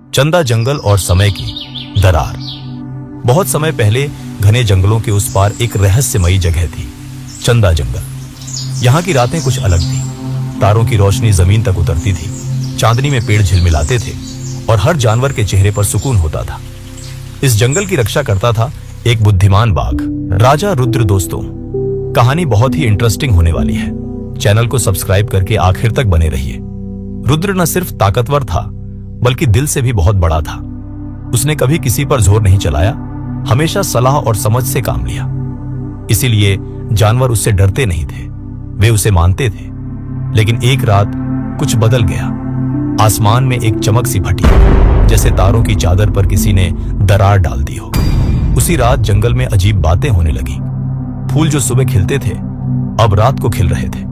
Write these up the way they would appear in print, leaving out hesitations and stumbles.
चंदा जंगल और समय की दरार। बहुत समय पहले घने जंगलों के उस पार एक रहस्यमयी जगह थी, चंदा जंगल। यहाँ की रातें कुछ अलग थी। तारों की रोशनी जमीन तक उतरती थी, चांदनी में पेड़ झिलमिलाते थे और हर जानवर के चेहरे पर सुकून होता था। इस जंगल की रक्षा करता था एक बुद्धिमान बाघ, राजा रुद्र। दोस्तों, कहानी बहुत ही इंटरेस्टिंग होने वाली है। चैनल को सब्सक्राइब करके आखिर तक बने रहिए। रुद्र न सिर्फ ताकतवर था, बल्कि दिल से भी बहुत बड़ा था। उसने कभी किसी पर जोर नहीं चलाया, हमेशा सलाह और समझ से काम लिया। इसीलिए जानवर उससे डरते नहीं थे, वे उसे मानते थे। लेकिन एक रात कुछ बदल गया। आसमान में एक चमक सी फटी, जैसे तारों की चादर पर किसी ने दरार डाल दी हो। उसी रात जंगल में अजीब बातें होने लगी। फूल जो सुबह खिलते थे, अब रात को खिल रहे थे।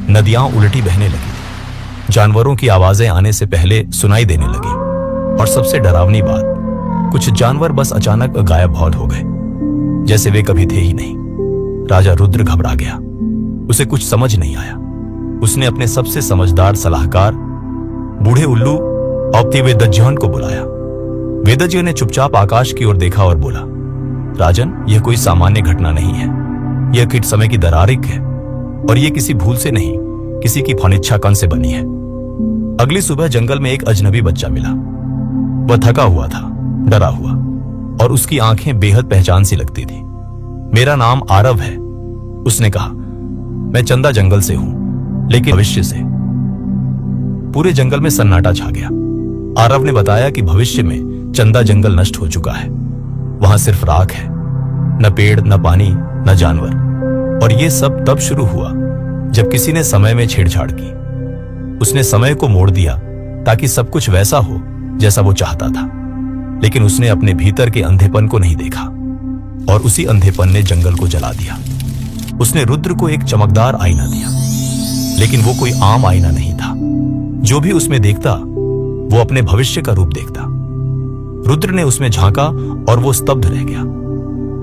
नदियां उल्टी बहने लगी, जानवरों की आवाजें आने से पहले सुनाई देने लगी। और सबसे डरावनी बात, कुछ जानवर बस अचानक गायब हो गए, जैसे वे कभी थे ही नहीं। राजा रुद्र घबरा गया, उसे कुछ समझ नहीं आया। उसने अपने सबसे समझदार सलाहकार बूढ़े उल्लू औपति वेदज्ञ को बुलाया। वेदज्ञ ने चुपचाप आकाश की ओर देखा और बोला, राजन, यह कोई सामान्य घटना नहीं है। यह कीट समय की दरार है और यह किसी भूल से नहीं, किसी की फनिच्छा कण से बनी है। अगली सुबह जंगल में एक अजनबी बच्चा मिला। वह थका हुआ था, डरा हुआ, और उसकी आंखें बेहद पहचान सी लगती थी। मेरा नाम आरव है, उसने कहा। मैं चंदा जंगल से हूं, लेकिन भविष्य से। पूरे जंगल में सन्नाटा छा गया। आरव ने बताया कि भविष्य में चंदा जंगल नष्ट हो चुका है। वहां सिर्फ राख है, न पेड़, न पानी, न जानवर। और यह सब तब शुरू हुआ जब किसी ने समय में छेड़छाड़ की। उसने समय को मोड़ दिया ताकि सब कुछ वैसा हो जैसा वो चाहता था। लेकिन उसने अपने भीतर के अंधेपन को नहीं देखा, और उसी अंधेपन ने जंगल को जला दिया। उसने रुद्र को एक चमकदार आईना दिया, लेकिन वो कोई आम आईना नहीं था। जो भी उसमें देखता, वो अपने भविष्य का रूप देखता। रुद्र ने उसमें झांका और वो स्तब्ध रह गया।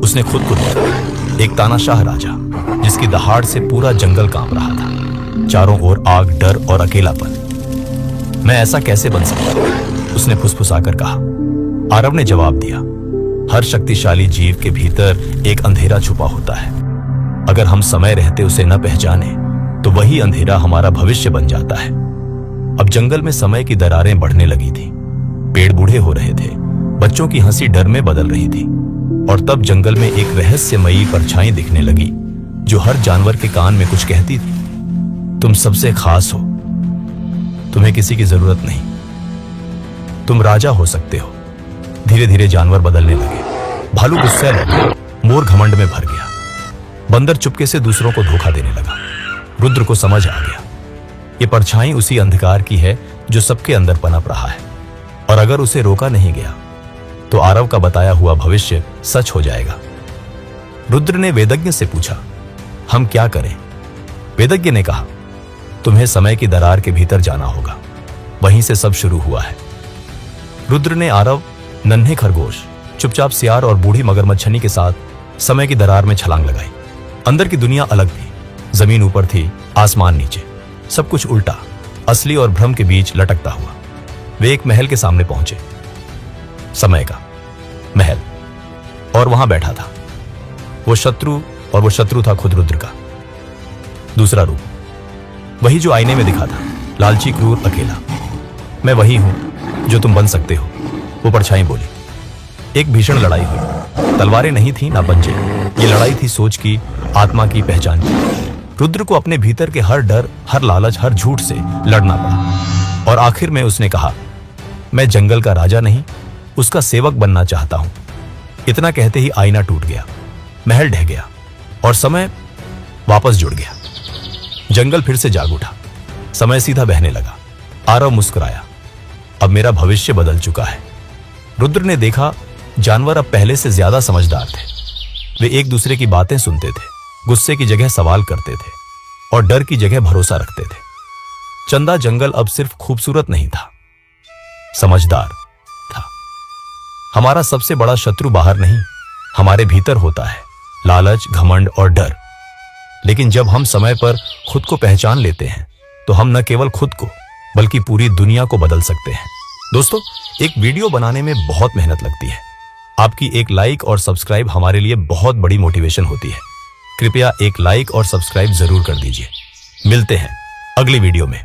उसने खुद को देखा, एक तानाशाह राजा, जिसकी दहाड़ से पूरा जंगल कांप रहा था। चारों ओर आग, डर और अकेलापन। मैं ऐसा कैसे बन सकता, उसने फुसफुसाकर कहा। आरव ने जवाब दिया, हर शक्तिशाली जीव के भीतर एक अंधेरा छुपा होता है। अगर हम समय रहते उसे न पहचाने, तो वही अंधेरा हमारा भविष्य बन जाता है। अब जंगल में समय की दरारें बढ़ने लगी थी। पेड़ बूढ़े हो रहे थे, बच्चों की हंसी डर में बदल रही थी। और तब जंगल में एक रहस्यमयी परछाई दिखने लगी, जो हर जानवर के कान में कुछ कहती थी, तुम सबसे खास हो, तुम्हें किसी की जरूरत नहीं, तुम राजा हो सकते हो। धीरे धीरे जानवर बदलने लगे। भालू गुस्से लगा, मोर घमंड में भर गया, बंदर चुपके से दूसरों को धोखा देने लगा। रुद्र को समझ आ गया, ये परछाई उसी अंधकार की है जो सबके अंदर पनप रहा है, और अगर उसे रोका नहीं गया तो आरव का बताया हुआ भविष्य सच हो जाएगा। रुद्र ने वेदज्ञ से पूछा, हम क्या करें? वेदज्ञ ने कहा, तुम्हें समय की दरार के भीतर जाना होगा, वहीं से सब शुरू हुआ है। रुद्र ने आरव, नन्हे खरगोश, चुपचाप सियार और बूढ़ी मगरमच्छनी के साथ समय की दरार में छलांग लगाई। अंदर की दुनिया अलग थी, जमीन ऊपर थी, आसमान नीचे, सब कुछ उल्टा, असली और भ्रम के बीच लटकता हुआ। वे एक महल के सामने पहुंचे, समय का महल, और वहां बैठा था वो शत्रु, और वो शत्रु था खुद रुद्र का दूसरा रूप, वही जो आईने में दिखा था, लालची, क्रूर, अकेला। मैं वही हूं जो तुम बन सकते हो, वो परछाई बोली। एक भीषण लड़ाई हुई। तलवारें नहीं थी, ना पंजे। ये लड़ाई थी सोच की, आत्मा की, पहचान की। रुद्र को अपने भीतर के हर डर, हर लालच, हर झूठ से लड़ना पड़ा। और आखिर में उसने कहा, मैं जंगल का राजा नहीं, उसका सेवक बनना चाहता हूं। इतना कहते ही आईना टूट गया, महल ढह गया, और समय वापस जुड़ गया। जंगल फिर से जाग उठा, समय सीधा बहने लगा। आरव मुस्कुराया, अब मेरा भविष्य बदल चुका है। रुद्र ने देखा, जानवर अब पहले से ज्यादा समझदार थे। वे एक दूसरे की बातें सुनते थे, गुस्से की जगह सवाल करते थे, और डर की जगह भरोसा रखते थे। चंदा जंगल अब सिर्फ खूबसूरत नहीं था, समझदार था। हमारा सबसे बड़ा शत्रु बाहर नहीं, हमारे भीतर होता है, लालच, घमंड और डर। लेकिन जब हम समय पर खुद को पहचान लेते हैं, तो हम न केवल खुद को, बल्कि पूरी दुनिया को बदल सकते हैं। दोस्तों, एक वीडियो बनाने में बहुत मेहनत लगती है। आपकी एक लाइक और सब्सक्राइब हमारे लिए बहुत बड़ी मोटिवेशन होती है। कृपया एक लाइक और सब्सक्राइब जरूर कर दीजिए। मिलते हैं अगली वीडियो में।